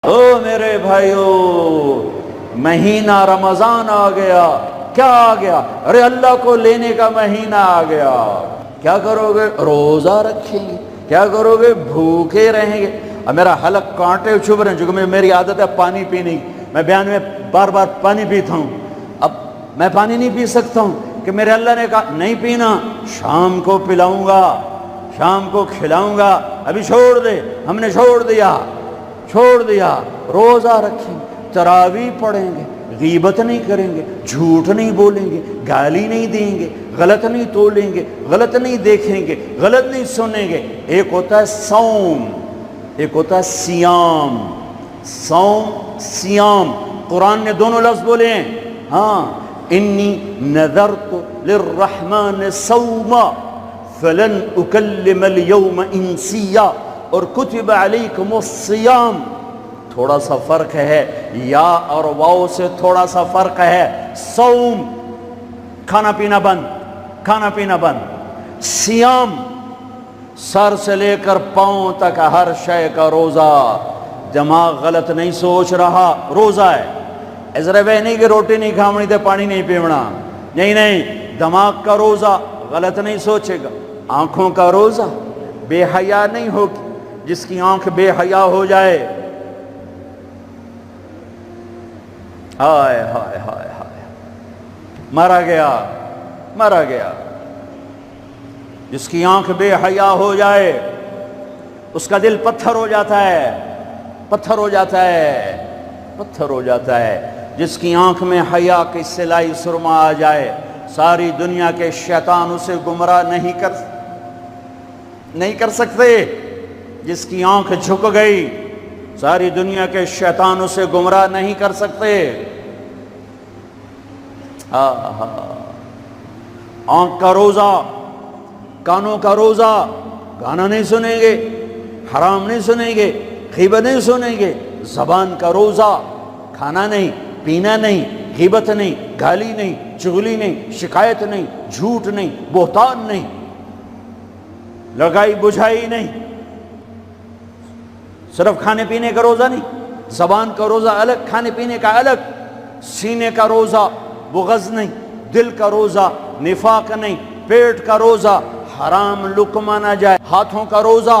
او میرے بھائیو، مہینہ رمضان آ گیا. کیا آ گیا؟ ارے اللہ کو لینے کا مہینہ آ گیا. کیا کرو گے؟ روزہ رکھیں گے. کیا کرو گے؟ بھوکے رہیں گے. اب میرا حلق کانٹے چبھ رہے ہیں، چونکہ میری عادت ہے پانی پینے کی. میں بیان میں بار بار پانی پیتا ہوں. اب میں پانی نہیں پی سکتا ہوں کہ میرے اللہ نے کہا نہیں پینا، شام کو پلاؤں گا، شام کو کھلاؤں گا. ابھی چھوڑ دے. ہم نے چھوڑ دیا. روزہ رکھیں، تراویح پڑھیں گے، غیبت نہیں کریں گے، جھوٹ نہیں بولیں گے، گالی نہیں دیں گے، غلط نہیں تولیں گے، غلط نہیں دیکھیں گے، غلط نہیں سنیں گے. ایک ہوتا ہے صوم، ایک ہوتا ہے سیام. صوم سیام، قرآن نے دونوں لفظ بولے ہیں. ہاں، انی نذرت للرحمن صوما فلن اکلم اليوم انسیا، اور کتب علیکم الصیام. تھوڑا سا فرق ہے، یا اور واو سے تھوڑا سا فرق ہے. صوم کھانا پینا بند. سیام سر سے لے کر پاؤں تک ہر شے کا روزہ. دماغ غلط نہیں سوچ رہا، روزہ ہے. ازرے وہ نہیں کہ روٹی نہیں کھاونی تے پانی نہیں پیونا. نہیں، دماغ کا روزہ، غلط نہیں سوچے گا. آنکھوں کا روزہ، بے حیا نہیں ہوگی. جس کی آنکھ بے حیا ہو جائے، ہائے ہائے ہائے ہائے، مرا گیا. جس کی آنکھ بے حیا ہو جائے اس کا دل پتھر ہو جاتا ہے. جس کی آنکھ میں حیا کی سلائی سرما آ جائے، ساری دنیا کے شیطان اسے گمراہ نہیں کر سکتے. جس کی آنکھ جھک گئی، ساری دنیا کے شیطان اسے گمراہ نہیں کر سکتے. آنکھ کا روزہ، کانوں کا روزہ، گانا نہیں سنیں گے، حرام نہیں سنیں گے، غیبت نہیں سنیں گے. زبان کا روزہ، کھانا نہیں، پینا نہیں، غیبت نہیں، گالی نہیں، چغلی نہیں، شکایت نہیں، جھوٹ نہیں، بہتان نہیں، لگائی بجھائی نہیں. صرف کھانے پینے کا روزہ نہیں، زبان کا روزہ الگ، کھانے پینے کا الگ. سینے کا روزہ، بغض نہیں. دل کا روزہ، نفاق نہیں. پیٹ کا روزہ، حرام لقمہ نہ جائے. ہاتھوں کا روزہ،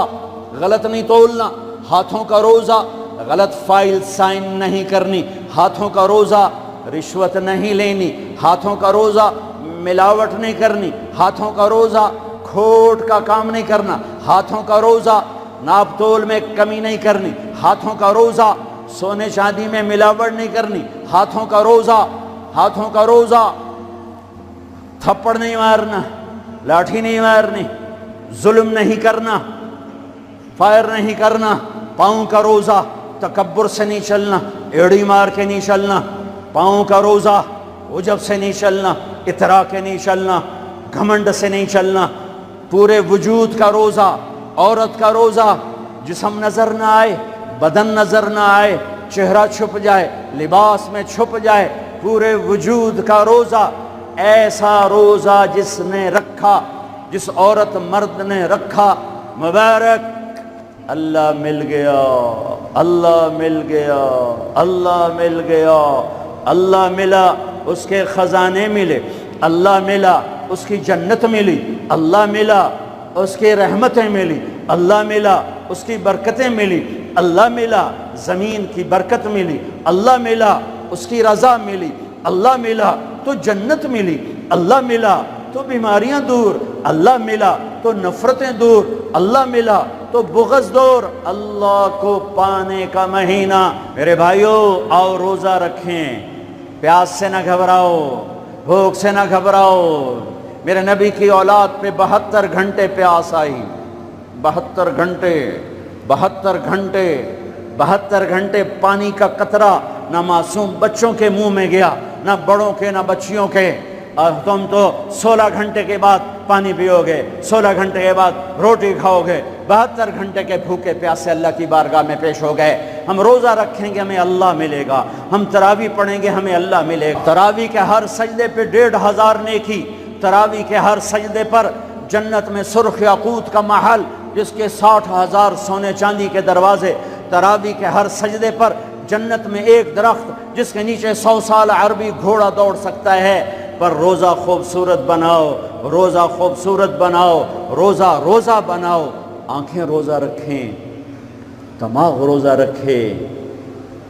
غلط نہیں تولنا. ہاتھوں کا روزہ، غلط فائل سائن نہیں کرنی. ہاتھوں کا روزہ، رشوت نہیں لینی. ہاتھوں کا روزہ، ملاوٹ نہیں کرنی. ہاتھوں کا روزہ، کھوٹ کا کام نہیں کرنا. ہاتھوں کا روزہ، ناپ تول میں کمی نہیں کرنی. ہاتھوں کا روزہ، سونے چاندی میں ملاوٹ نہیں کرنی. ہاتھوں کا روزہ، تھپڑ نہیں مارنا، لاٹھی نہیں مارنی، ظلم نہیں کرنا، فائر نہیں کرنا. پاؤں کا روزہ، تکبر سے نہیں چلنا، ایڑی مار کے نہیں چلنا. پاؤں کا روزہ، عجب سے نہیں چلنا، اترا کے نہیں چلنا، گھمنڈ سے نہیں چلنا. پورے وجود کا روزہ. عورت کا روزہ، جسم نظر نہ آئے، بدن نظر نہ آئے، چہرہ چھپ جائے، لباس میں چھپ جائے. پورے وجود کا روزہ. ایسا روزہ جس عورت مرد نے رکھا، مبارک. اللہ مل گیا. اللہ ملا، اس کے خزانے ملے. اللہ ملا، اس کی جنت ملی. اللہ ملا، اس کی رحمتیں ملی. اللہ ملا، اس کی برکتیں ملی. اللہ ملا، زمین کی برکت ملی. اللہ ملا، اس کی رضا ملی. اللہ ملا تو جنت ملی. اللہ ملا تو بیماریاں دور. اللہ ملا تو نفرتیں دور. اللہ ملا تو بغض دور. اللہ کو پانے کا مہینہ. میرے بھائیو، آؤ روزہ رکھیں. پیاس سے نہ گھبراؤ، بھوک سے نہ گھبراؤ. میرے نبی کی اولاد پہ 72 گھنٹے پیاس آئی. 72 گھنٹے پانی کا قطرہ نہ معصوم بچوں کے منہ میں گیا، نہ بڑوں کے، نہ بچیوں کے. اور تم تو 16 گھنٹے کے بعد پانی پیو گے، 16 گھنٹے کے بعد روٹی کھاؤ گے. 72 گھنٹے کے بھوکے پیاسے اللہ کی بارگاہ میں پیش ہو گئے. ہم روزہ رکھیں گے، ہمیں اللہ ملے گا. ہم تراویح پڑھیں گے، ہمیں اللہ ملے گا. تراویح کے ہر سجدے پہ 1500 نیکی. تراویح کے ہر سجدے پر جنت میں سرخ یاقوت کا محل، جس کے 60,000 سونے چاندی کے دروازے. تراوی کے ہر سجدے پر جنت میں ایک درخت جس کے نیچے 100 سال عربی گھوڑا دوڑ سکتا ہے، پر روزہ خوبصورت بناؤ، روزہ خوبصورت بناؤ، روزہ روزہ بناؤ، آنکھیں روزہ رکھیں، دماغ روزہ رکھے،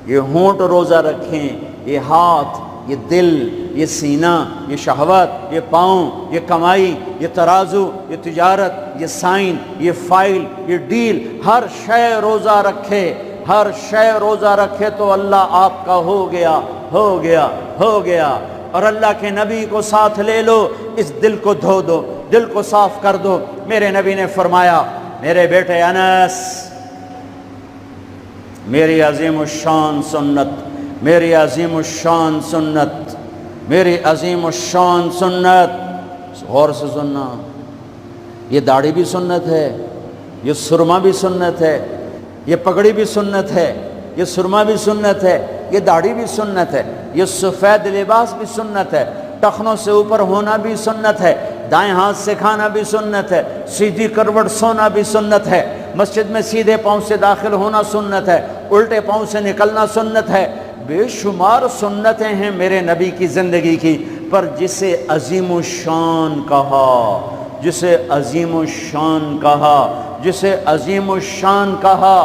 یہ ہونٹ روزہ رکھیں، یہ ہاتھ، یہ دل، یہ سینہ، یہ شہوت، یہ پاؤں، یہ کمائی، یہ ترازو، یہ تجارت، یہ سائن، یہ فائل، یہ ڈیل، ہر شے روزہ رکھے، ہر شے روزہ رکھے تو اللہ آپ کا ہو گیا، ہو گیا، ہو گیا۔ اور اللہ کے نبی کو ساتھ لے لو، اس دل کو دھو دو، دل کو صاف کر دو۔ میرے نبی نے فرمایا، میرے بیٹے انس، میری عظیم الشان سنت، میری عظیم الشان سنت، میری عظیم الشان سنت، غور سے سننا، یہ داڑھی بھی سنت ہے، یہ سرما بھی سنت ہے، یہ پگڑی بھی سنت ہے، یہ سرما بھی سنت ہے، یہ داڑھی بھی سنت ہے، یہ سفید لباس بھی سنت ہے، ٹخنوں سے اوپر ہونا بھی سنت ہے، دائیں ہاتھ سے کھانا بھی سنت ہے، سیدھی کروٹ سونا بھی سنت ہے، مسجد میں سیدھے پاؤں سے داخل ہونا سنت ہے، الٹے پاؤں سے نکلنا سنت ہے۔ بے شمار سنتیں ہیں میرے نبی کی زندگی کی، پر جسے عظیم الشان کہا، جسے عظیم الشان کہا، جسے عظیم الشان کہا،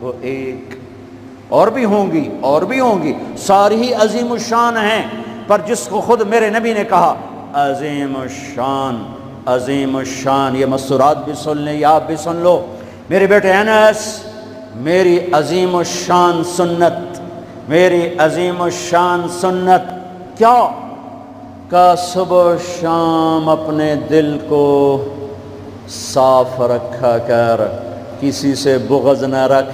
وہ ایک، اور بھی ہوں گی، اور بھی ہوں گی، ساری ہی عظیم الشان ہیں، پر جس کو خود میرے نبی نے کہا عظیم الشان، عظیم الشان، یہ مستورات بھی سن لیں یا آپ بھی سن لو، میرے بیٹے انس، میری عظیم الشان سنت، میری عظیم الشان سنت کیا؟ کہ صبح و شام اپنے دل کو صاف رکھا کر، کسی سے بغض نہ رکھ،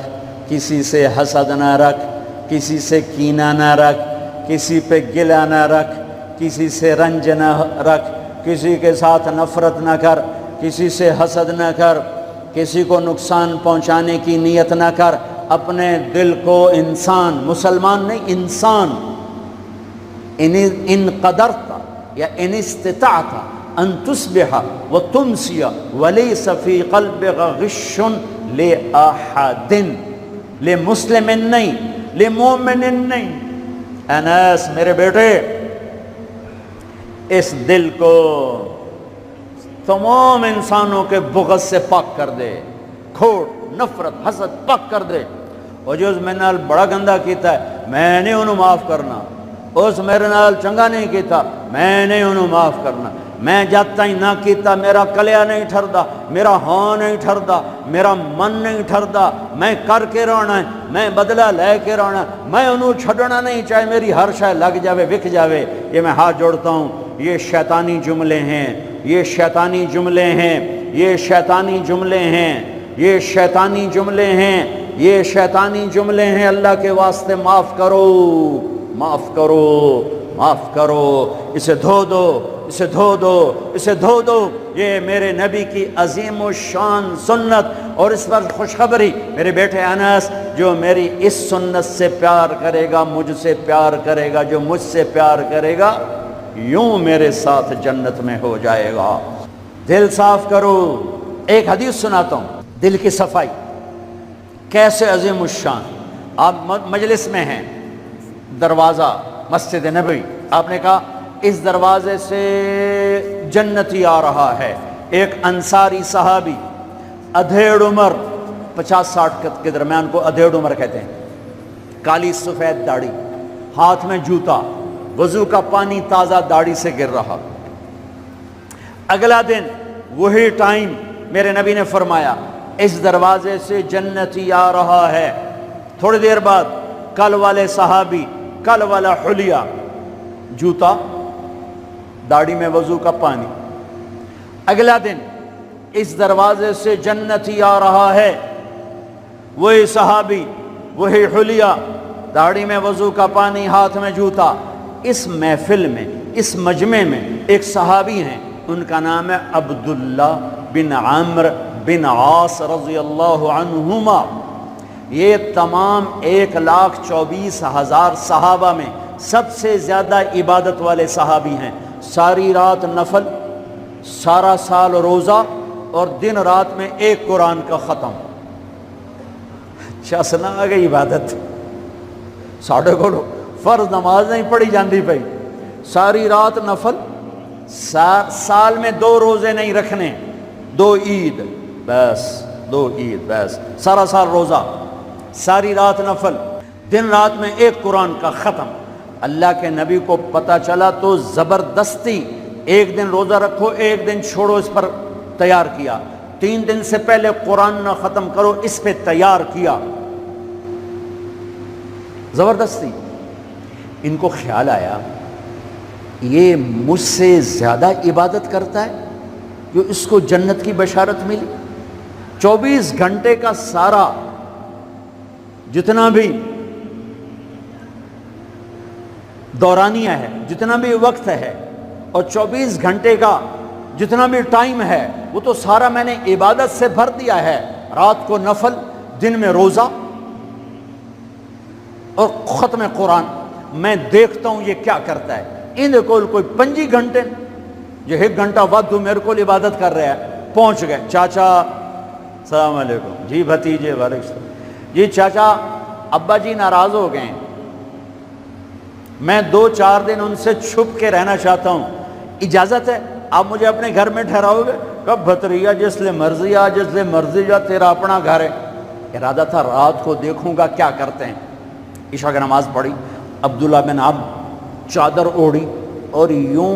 کسی سے حسد نہ رکھ، کسی سے کینہ نہ رکھ، کسی پہ گلہ نہ رکھ، کسی سے رنج نہ رکھ، کسی کے ساتھ نفرت نہ کر، کسی سے حسد نہ کر، کسی کو نقصان پہنچانے کی نیت نہ کر، اپنے دل کو انسان، مسلمان نہیں انسان، ان قدرت یا ان استطاعت ان تصبح وتمسی ولیس فی قلبک غش لأحد، لمسلم نہیں، لمومن نہیں۔ انس میرے بیٹے، اس دل کو تمام انسانوں کے بغض سے پاک کر دے، کھوٹ، نفرت، حسد پاک کر دے۔ اور جو اس میرے نال بڑا گندہ کیتا ہے میں نہیں انہوں معاف کرنا، اس میرے نال چنگا نہیں کیتا میں نہیں انہوں معاف کرنا، میں جب تک نہ کیتا میرا کلیا نہیں ٹھردا، میرا ہاں نہیں ٹھردا، میرا من نہیں ٹھردا، میں کر کے رہنا ہے، میں بدلہ لے کے رہنا ہے، میں انہوں چھڑنا نہیں، چاہے میری ہر شے لگ جاوے وک جاوے۔ یہ میں ہاتھ جوڑتا ہوں، یہ شیطانی جملے ہیں، یہ شیطانی جملے ہیں، یہ شیطانی جملے ہیں، یہ شیطانی جملے ہیں، یہ شیطانی جملے ہیں۔ اللہ کے واسطے معاف کرو، معاف کرو، معاف کرو، اسے دھو دو، اسے دھو دو، اسے دھو دو۔ یہ میرے نبی کی عظیم الشان سنت، اور اس پر خوشخبری میرے بیٹے انس، جو میری اس سنت سے پیار کرے گا مجھ سے پیار کرے گا، جو مجھ سے پیار کرے گا یوں میرے ساتھ جنت میں ہو جائے گا۔ دل صاف کرو۔ ایک حدیث سناتا ہوں، دل کی صفائی کیسے عظیم الشان۔ آپ مجلس میں ہیں، دروازہ مسجد نبوی، آپ نے کہا اس دروازے سے جنتی آ رہا ہے۔ ایک انصاری صحابی، ادھیڑ عمر، 50-60 کے درمیان کو ادھیڑ عمر کہتے ہیں، کالی سفید داڑھی، ہاتھ میں جوتا، وضو کا پانی تازہ داڑھی سے گر رہا۔ اگلا دن وہی ٹائم میرے نبی نے فرمایا اس دروازے سے جنتی آ رہا ہے۔ تھوڑی دیر بعد کل والے صحابی، کل والا حلیہ، جوتا، داڑھی میں وضو کا پانی۔ اگلا دن اس دروازے سے جنتی آ رہا ہے، وہی صحابی، وہی حلیہ، داڑھی میں وضو کا پانی، ہاتھ میں جوتا۔ اس محفل میں، اس مجمع میں ایک صحابی ہیں، ان کا نام ہے عبداللہ بن عمرو بن عاص رضی اللہ عنہما۔ یہ تمام 1,24,000 صحابہ میں سب سے زیادہ عبادت والے صحابی ہیں۔ ساری رات نفل، سارا سال روزہ، اور دن رات میں ایک قرآن کا ختم، شاسنا آ گئی عبادت. ساڑھے کو فرض نماز نہیں پڑھی جاندی پئی, ساری رات نفل, سال میں 2 روزے نہیں رکھنے, 2 عید بس, 2 عید بس, سارا سال روزہ, ساری رات نفل, دن رات میں 1 قرآن کا ختم. اللہ کے نبی کو پتہ چلا تو زبردستی 1 دن روزہ رکھو 1 دن چھوڑو اس پر تیار کیا, 3 دن سے پہلے قرآن نہ ختم کرو اس پہ تیار کیا, زبردستی. ان کو خیال آیا یہ مجھ سے زیادہ عبادت کرتا ہے جو اس کو جنت کی بشارت ملی. 24 گھنٹے کا سارا جتنا بھی دورانیہ ہے, جتنا بھی وقت ہے, اور 24 گھنٹے کا جتنا بھی ٹائم ہے, وہ تو سارا میں نے عبادت سے بھر دیا ہے. رات کو نفل, دن میں روزہ اور ختم قرآن. میں دیکھتا ہوں یہ کیا کرتا ہے. ان کو کوئی 25 گھنٹے جو 1 گھنٹہ وقت میرے کو عبادت کر رہا ہے. پہنچ گئے, چاچا السلام علیکم, جی بھتیجے وعلیکم السلام, جی چاچا ابا جی ناراض ہو گئے, میں 2-4 دن ان سے چھپ کے رہنا چاہتا ہوں, اجازت ہے آپ مجھے اپنے گھر میں ٹھہراؤ گے؟ کب بھتریا جس لئے مرضی آ, جس لئے مرضی جا, تیرا اپنا گھر ہے. ارادہ تھا رات کو دیکھوں گا کیا کرتے ہیں. عشاء کی نماز پڑھی, عبداللہ بن عمرو چادر اوڑھی اور یوں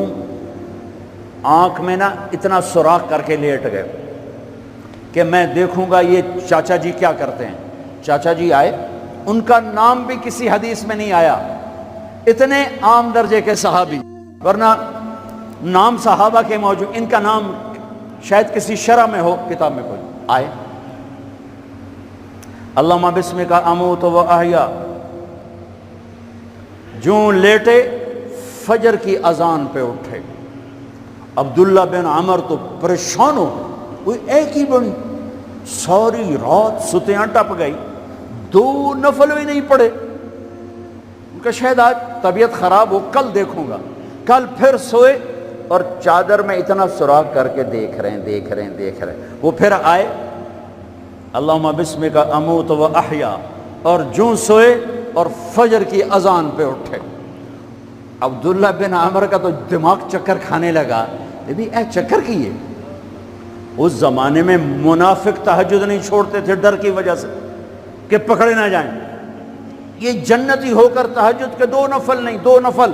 آنکھ میں نا اتنا سوراخ کر کے لیٹ گئے کہ میں دیکھوں گا یہ چاچا جی کیا کرتے ہیں. چاچا جی آئے, ان کا نام بھی کسی حدیث میں نہیں آیا, اتنے عام درجے کے صحابی, ورنہ نام صحابہ کے موجود, ان کا نام شاید کسی شرح میں ہو, کتاب میں کوئی. آئے, اللہم بسمک اموت و احیا, جوں لیٹے فجر کی اذان پہ اٹھے. عبداللہ بن عمر تو پریشان ہو, کوئی ایک ہی بنی, ساری رات ستیاں ٹپ گئی, 2 نفل بھی نہیں پڑے. ان کا شاید آج طبیعت خراب ہو, کل دیکھوں گا. کل پھر سوئے اور چادر میں اتنا سوراخ کر کے دیکھ رہے ہیں. وہ پھر آئے, اللہم بسمک اموت و احیا, اور جوں سوئے اور فجر کی اذان پہ اٹھے. عبداللہ بن عمر کا تو دماغ چکر کھانے لگا, بھی اے چکر کیے. اس زمانے میں منافق تہجد نہیں چھوڑتے تھے ڈر کی وجہ سے کہ پکڑے نہ جائیں. یہ جنتی ہو کر تہجد کے 2 نفل نہیں, 2 نفل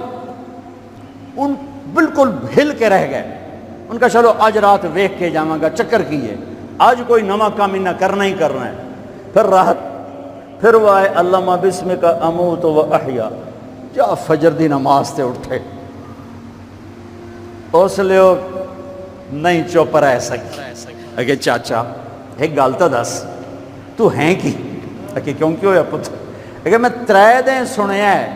ان بالکل ہل کے رہ گئے. ان کا چلو آج رات ویکھ کے جاواں گا, چکر کیے, آج کوئی نواں کام نہ کرنا ہی کرنا ہے. پھر رات پھر وہ آئے, اللہم بسمک اموت و احیا, جا فجر دی نماز تے اٹھے. اس لیے نہیں چپ رہ سکتے. اگے چاچا ایک گل تو دس, تو ہیں کی؟ کہ کیوں کیوں ہے پتر؟ کہ میں 3 دن سنیا ہے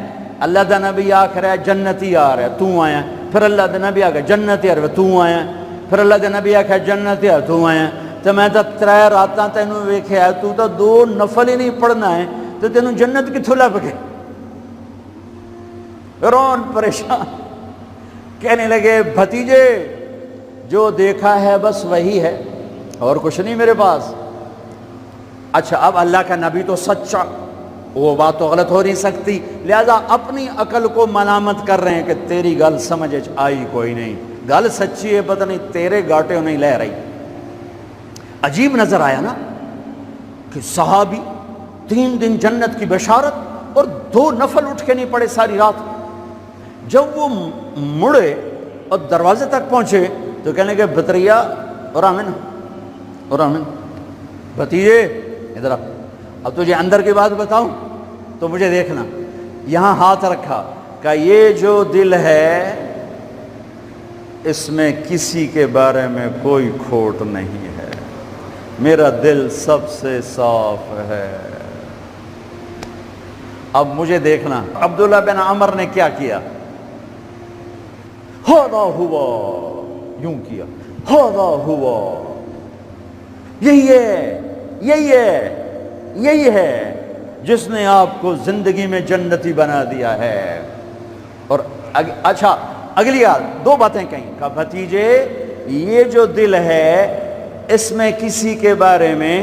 اللہ دا نبی آکھ رہا ہے جنتی آ رہا ہے, تو آیا. پھر اللہ دا نبی آکھ جنتی آ رہا ہے, تو آیا. پھر اللہ دا نبی آکھ جنتی آ رہا ہے, تو آیا. تو میں تو 3 راتاں تینوں ویکھیا, تو 2 نفل ہی نہیں پڑھنا ہے, تو تینوں جنت کتھوں لب گئے؟ رون پریشان, کہنے لگے بھتیجے جو دیکھا ہے بس وہی ہے, اور کچھ نہیں میرے پاس. اچھا اب اللہ کا نبی تو سچا, وہ بات تو غلط ہو نہیں سکتی, لہذا اپنی عقل کو ملامت کر رہے ہیں کہ تیری گل سمجھ آئی کوئی نہیں, گل سچی ہے پتہ نہیں تیرے گاٹے نہیں لہ رہی. عجیب نظر آیا نا کہ صحابی 3 دن جنت کی بشارت اور 2 نفل اٹھ کے نہیں پڑے ساری رات. جب وہ مڑے اور دروازے تک پہنچے تو کہنے کہ بطریا اور آمن بھتیجے ادھر آ, اب تجھے اندر کی بات بتاؤں تو مجھے دیکھنا. یہاں ہاتھ رکھا, کہ یہ جو دل ہے اس میں کسی کے بارے میں کوئی کھوٹ نہیں ہے, میرا دل سب سے صاف ہے. اب مجھے دیکھنا عبداللہ بن عمر نے کیا کیا. ہاذا ہوا, یوں کیا, ہاذا ہوا, یہی ہے جس نے آپ کو زندگی میں جنتی بنا دیا ہے. اور اچھا اگلی یاد 2 باتیں کہیں, کہ بھتیجے یہ جو دل ہے اس میں کسی کے بارے میں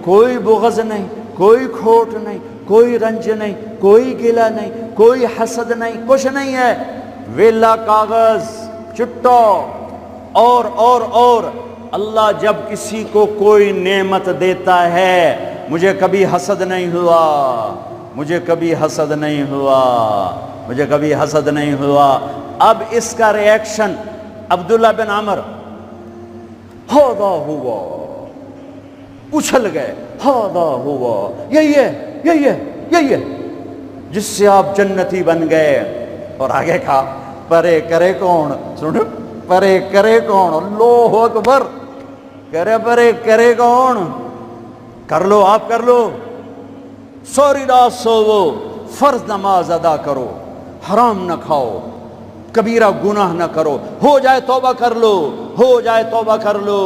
کوئی بغض نہیں, کوئی کھوٹ نہیں، کوئی رنج نہیں، کوئی گلہ نہیں، کوئی حسد نہیں، کچھ نہیں ہے، ویلا کاغذ چٹا۔ اور اللہ جب کسی کو کوئی نعمت دیتا ہے، مجھے کبھی حسد نہیں ہوا، مجھے کبھی حسد نہیں ہوا، مجھے کبھی حسد نہیں ہوا۔ اب اس کا ری ایکشن عبداللہ بن عمر، ہاذا ہوا، اچھل گئے، ہاذا ہوا، یہی ہے جس سے آپ جنتی بن گئے۔ اور آگے کہا پرے کرے کون، سنو، پرے کرے کون، اللہ اکبر، کرے پرے کرے کون، کر لو آپ، کر لو، سوری رات سوو، فرض نماز ادا کرو، حرام نہ کھاؤ، کبیرہ گناہ نہ کرو، ہو جائے توبہ کر لو، ہو جائے توبہ کر لو۔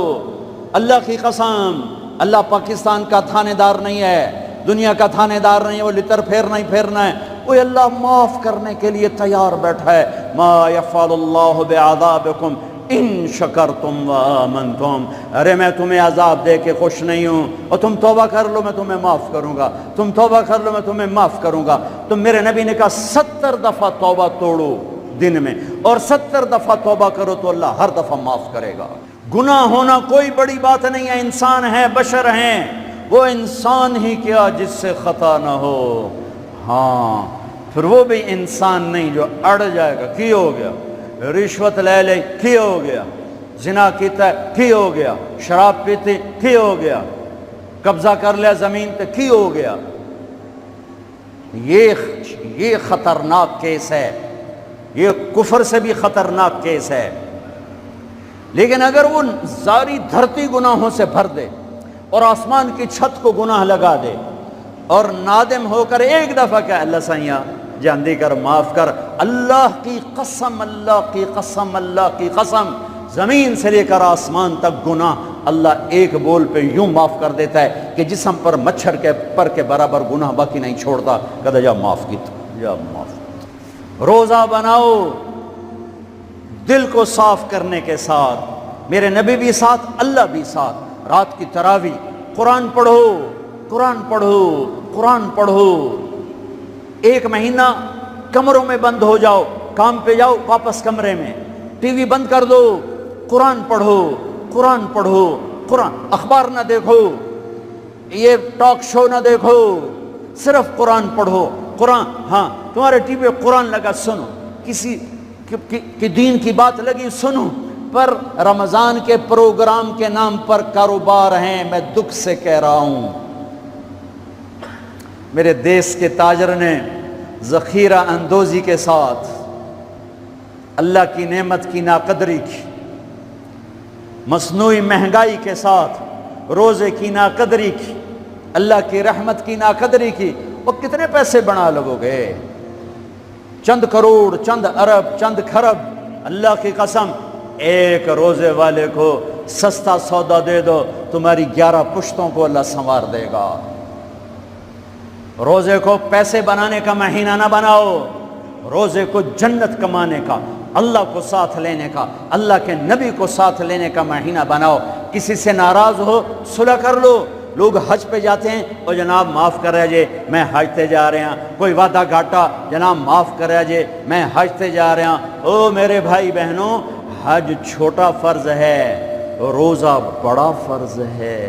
اللہ کی قسم، اللہ پاکستان کا تھانے دار نہیں ہے، دنیا کا تھانے دار نہیں ہے، وہ لتر پھیرنا ہی پھیرنا ہے، وہ اللہ معاف کرنے کے لیے تیار بیٹھا ہے۔ ما یفعل اللہ بعذابکم ان شکرتم وآمنتم، ارے میں تمہیں عذاب دے کے خوش نہیں ہوں، اور تم توبہ کر لو میں تمہیں معاف کروں گا، تم توبہ کر لو میں تمہیں معاف کروں گا۔ تو میرے نبی نے کہا 70 دفعہ توبہ توڑو دن میں، اور 70 دفعہ توبہ کرو تو اللہ ہر دفعہ معاف کرے گا۔ گناہ ہونا کوئی بڑی بات نہیں ہے، انسان ہے، بشر ہیں، وہ انسان ہی کیا جس سے خطا نہ ہو، ہاں پھر وہ بھی انسان نہیں جو اڑ جائے گا، کی ہو گیا، رشوت لے لے کی ہو گیا، زنا کیتا ہے کی ہو گیا، شراب پیتے کی ہو گیا، قبضہ کر لیا زمین پہ کی ہو گیا۔ یہ خطرناک کیس ہے، یہ کفر سے بھی خطرناک کیس ہے۔ لیکن اگر وہ ساری دھرتی گناہوں سے بھر دے اور آسمان کی چھت کو گناہ لگا دے اور نادم ہو کر ایک دفعہ کہ اللہ سائیاں جاندی کر، معاف کر، اللہ کی قسم، اللہ کی قسم، اللہ کی قسم، زمین سے لے کر آسمان تک گناہ اللہ ایک بول پہ یوں معاف کر دیتا ہے کہ جسم پر مچھر کے پر کے برابر گناہ باقی نہیں چھوڑتا۔ کہتا جا معاف کی، جا معاف کی۔ روزہ بناؤ دل کو صاف کرنے کے ساتھ، میرے نبی بھی ساتھ، اللہ بھی ساتھ، رات کی تراویح، قرآن پڑھو، قرآن پڑھو، قرآن پڑھو۔ ایک مہینہ کمروں میں بند ہو جاؤ، کام پہ جاؤ واپس کمرے میں، ٹی وی بند کر دو، قرآن پڑھو، قرآن پڑھو، قرآن، اخبار نہ دیکھو، یہ ٹاک شو نہ دیکھو، صرف قرآن پڑھو۔ قرآن، ہاں تمہارے ٹی وی قرآن لگا سنو، کسی کی دین کی بات لگی سنو، پر رمضان کے پروگرام کے نام پر کاروبار ہیں، میں دکھ سے کہہ رہا ہوں۔ میرے دیس کے تاجر نے ذخیرہ اندوزی کے ساتھ اللہ کی نعمت کی ناقدری کی، مصنوعی مہنگائی کے ساتھ روزے کی ناقدری کی، اللہ کی رحمت کی ناقدری کی۔ وہ کتنے پیسے بنا لگو گے؟ چند کروڑ، چند ارب، چند کھرب۔ اللہ کی قسم، ایک روزے والے کو سستا سودا دے دو، تمہاری 11 پشتوں کو اللہ سنوار دے گا۔ روزے کو پیسے بنانے کا مہینہ نہ بناؤ، روزے کو جنت کمانے کا، اللہ کو ساتھ لینے کا، اللہ کے نبی کو ساتھ لینے کا مہینہ بناؤ۔ کسی سے ناراض ہو صلح کر لو۔ لوگ حج پہ جاتے ہیں، اور جناب معاف کر رہے میں حج تے جا رہے ہیں، کوئی وعدہ گھاٹا، جناب معاف کر رہے میں حج تے جا رہے ہیں۔ او میرے بھائی بہنوں، حج چھوٹا فرض ہے، روزہ بڑا فرض ہے۔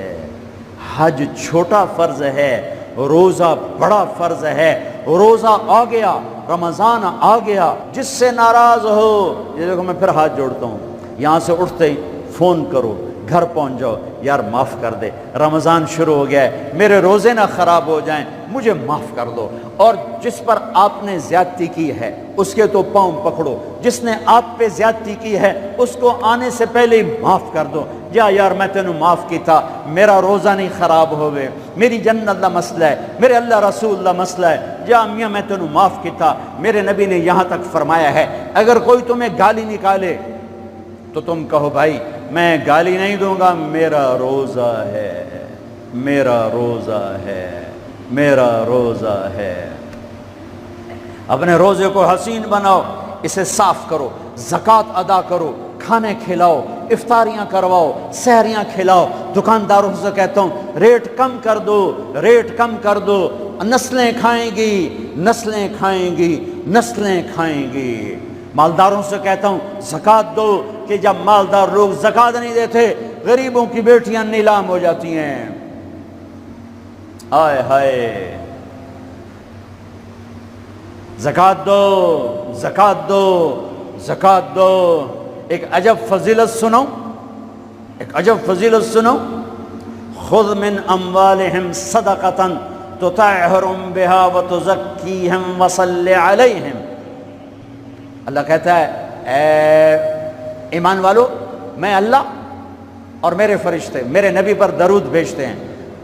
حج چھوٹا فرض ہے، روزہ بڑا فرض ہے۔ روزہ آ گیا، رمضان آ گیا، جس سے ناراض ہو، یہ دیکھو میں پھر ہاتھ جوڑتا ہوں، یہاں سے اٹھتے ہی فون کرو، گھر پہنچ جاؤ، یار معاف کر دے، رمضان شروع ہو گیا ہے، میرے روزے نہ خراب ہو جائیں، مجھے معاف کر دو۔ اور جس پر آپ نے زیادتی کی ہے اس کے تو پاؤں پکڑو، جس نے آپ پہ زیادتی کی ہے اس کو آنے سے پہلے ہی معاف کر دو۔ جا یار میں تینوں معاف کی تھا، میرا روزہ نہیں خراب ہوئے، میری جنت دا مسئلہ ہے، میرے اللہ رسول دا مسئلہ ہے، جا میاں میں تینوں معاف کی تھا۔ میرے نبی نے یہاں تک فرمایا ہے، اگر کوئی تمہیں گالی نکالے تو تم کہو بھائی میں گالی نہیں دوں گا، میرا روزہ ہے، میرا روزہ ہے، میرا روزہ ہے۔ اپنے روزے کو حسین بناؤ، اسے صاف کرو، زکوٰۃ ادا کرو، کھانے کھلاؤ، افطاریاں کرواؤ، سحریاں کھلاؤ۔ دکانداروں سے کہتا ہوں ریٹ کم کر دو، ریٹ کم کر دو، نسلیں کھائیں گی، نسلیں کھائیں گی، نسلیں کھائیں گی۔ مالداروں سے کہتا ہوں زکوٰۃ دو، کہ جب مالدار لوگ زکوٰۃ نہیں دیتے غریبوں کی بیٹیاں نیلام ہو جاتی ہیں۔ ہائے ہائے، زکوٰۃ دو، زکوٰۃ دو، زکوٰۃ دو۔ ایک عجب فضیلت سنو، ایک عجب فضیلت سنو، خذ من اموالہم صدقۃ تطہرہم بہا وتزکیہم وصلی علیہم۔ اللہ کہتا ہے اے ایمان والو، میں اللہ اور میرے فرشتے میرے نبی پر درود بھیجتے ہیں،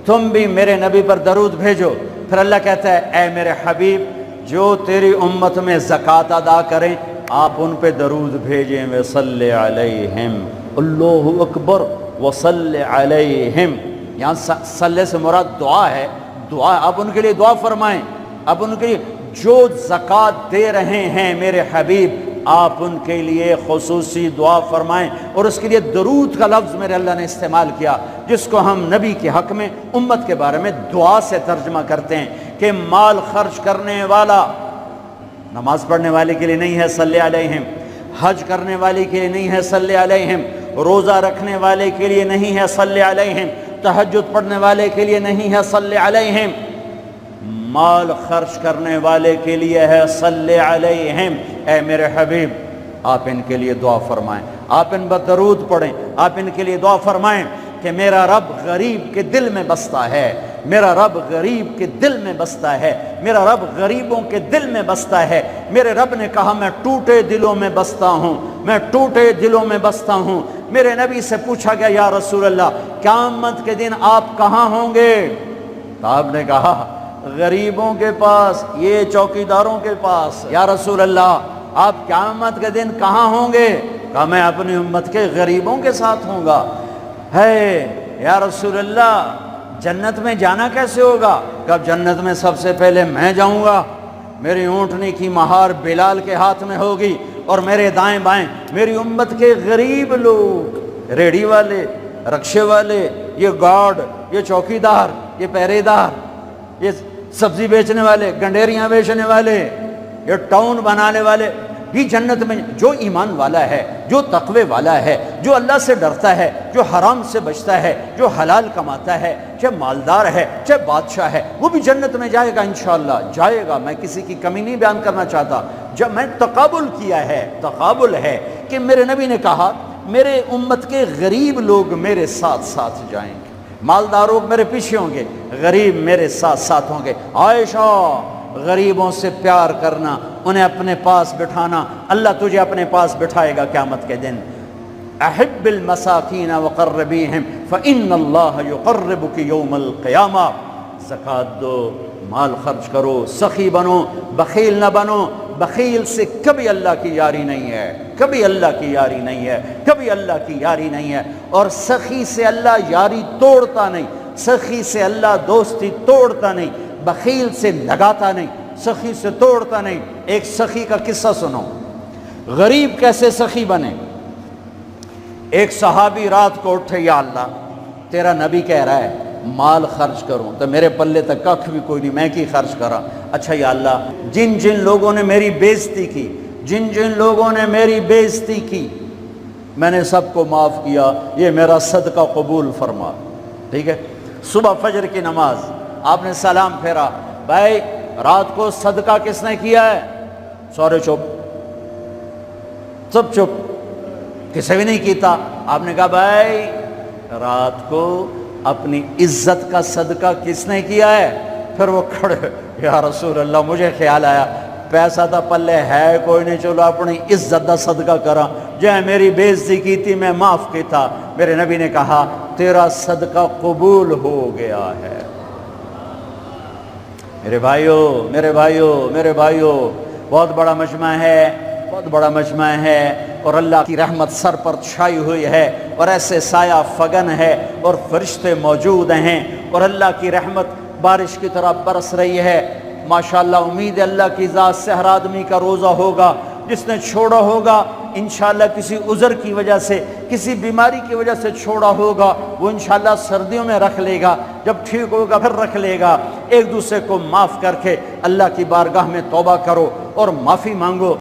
تم بھی میرے نبی پر درود بھیجو۔ پھر اللہ کہتا ہے اے میرے حبیب، جو تیری امت میں زکوٰۃ ادا کریں آپ ان پہ درود بھیجیں، وصلی علیہم، اللہ اکبر، وصلی علیہم۔ یہاں صلی سے مراد دعا ہے، دعا آپ ان کے لیے دعا فرمائیں، آپ ان کے لیے جو زکوٰۃ دے رہے ہیں میرے حبیب آپ ان کے لیے خصوصی دعا فرمائیں۔ اور اس کے لیے درود کا لفظ میرے اللہ نے استعمال کیا، جس کو ہم نبی کے حق میں امت کے بارے میں دعا سے ترجمہ کرتے ہیں کہ مال خرچ کرنے والا نماز پڑھنے والے کے لیے نہیں ہے صلی علیہم، حج کرنے والے کے لیے نہیں ہے صلی علیہم، روزہ رکھنے والے کے لیے نہیں ہے صلی علیہم، تہجد پڑھنے والے کے لیے نہیں ہے صلی علیہم، مال خرچ کرنے والے کے لیے ہے صلی علیہم۔ اے میرے حبیب آپ ان کے لیے دعا فرمائیں، آپ ان پر درود پڑھیں، آپ ان کے لیے دعا فرمائیں کہ میرا رب غریب کے دل میں بستا ہے، میرا رب غریب کے دل میں بستا ہے، میرا رب غریبوں کے دل میں بستا ہے۔ میرے رب نے کہا میں ٹوٹے دلوں میں بستا ہوں، میں ٹوٹے دلوں میں بستا ہوں۔ میرے نبی سے پوچھا گیا یا رسول اللہ قیامت کے دن آپ کہاں ہوں گے؟ تو آپ نے کہا غریبوں کے پاس، یہ چوکیداروں کے پاس۔ یا رسول اللہ آپ قیامت کے دن کہاں ہوں گے؟ کہا میں اپنی امت کے غریبوں کے ساتھ ہوں گا۔ ہے یا رسول اللہ جنت میں جانا کیسے ہوگا؟ کب جنت میں سب سے پہلے میں جاؤں گا، میری اونٹنی کی مہار بلال کے ہاتھ میں ہوگی اور میرے دائیں بائیں میری امت کے غریب لوگ، ریڑھی والے، رکشے والے، یہ گارڈ، یہ چوکیدار، یہ پہرے دار، یہ سبزی بیچنے والے، گنڈیریاں بیچنے والے، یہ ٹاؤن بنانے والے بھی جنت میں۔ جو ایمان والا ہے، جو تقوی والا ہے، جو اللہ سے ڈرتا ہے، جو حرام سے بچتا ہے، جو حلال کماتا ہے، چاہے مالدار ہے چاہے بادشاہ ہے، وہ بھی جنت میں جائے گا انشاءاللہ، جائے گا۔ میں کسی کی کمی نہیں بیان کرنا چاہتا، جب میں تقابل کیا ہے، تقابل ہے کہ میرے نبی نے کہا میرے امت کے غریب لوگ میرے ساتھ ساتھ جائیں گے، مالداروں میرے پیچھے ہوں گے، غریب میرے ساتھ ساتھ ہوں گے۔ عائشہ غریبوں سے پیار کرنا، انہیں اپنے پاس بٹھانا، اللہ تجھے اپنے پاس بٹھائے گا قیامت کے دن۔ احب المساکین وقربیہم فإن اللہ یقربک یوم القیامہ۔ زکوٰۃ دو، مال خرچ کرو، سخی بنو، بخیل نہ بنو۔ بخیل سے کبھی اللہ کی یاری نہیں ہے، کبھی اللہ کی یاری نہیں ہے، کبھی اللہ کی یاری نہیں ہے۔ اور سخی سے اللہ یاری توڑتا نہیں، سخی سے اللہ دوستی توڑتا نہیں، بخیل سے لگاتا نہیں، سخی سے توڑتا نہیں۔ ایک سخی کا قصہ سنو، غریب کیسے سخی بنے۔ ایک صحابی رات کو اٹھے، یا اللہ تیرا نبی کہہ رہا ہے مال خرچ کروں تو میرے پلے تک کھ بھی کوئی نہیں، میں کی خرچ کرا۔ اچھا یا اللہ جن جن لوگوں نے میری بےزتی کی، جن جن لوگوں نے میری بےزتی کی میں نے سب کو معاف کیا، یہ میرا صدقہ قبول فرما۔ ٹھیک ہے، صبح فجر کی نماز آپ نے سلام پھیرا، بھائی رات کو صدقہ کس نے کیا ہے؟ سورے چپ، سب چپ، کسی بھی نہیں کیتا۔ آپ نے کہا بھائی رات کو اپنی عزت کا صدقہ کس نے کیا ہے؟ پھر وہ کھڑے، یا رسول اللہ مجھے خیال آیا پیسہ تھا پلے ہے کوئی نہیں، چلو اپنی عزت کا صدقہ کرا، جائے میری بے عزتی کی تھی میں معاف کی تھا۔ میرے نبی نے کہا تیرا صدقہ قبول ہو گیا ہے۔ میرے بھائیوں، میرے بھائیوں، میرے بھائیوں، بہت بڑا مجمع ہے، بہت بڑا مجمع ہے، اور اللہ کی رحمت سر پر چھائی ہوئی ہے، اور ایسے سایہ فگن ہے، اور فرشتے موجود ہیں، اور اللہ کی رحمت بارش کی طرح برس رہی ہے۔ ماشاءاللہ امید ہے اللہ کی ذات سے ہر آدمی کا روزہ ہوگا، جس نے چھوڑا ہوگا انشاءاللہ کسی عذر کی وجہ سے، کسی بیماری کی وجہ سے چھوڑا ہوگا، وہ انشاءاللہ سردیوں میں رکھ لے گا، جب ٹھیک ہوگا پھر رکھ لے گا۔ ایک دوسرے کو معاف کر کے اللہ کی بارگاہ میں توبہ کرو اور معافی مانگو۔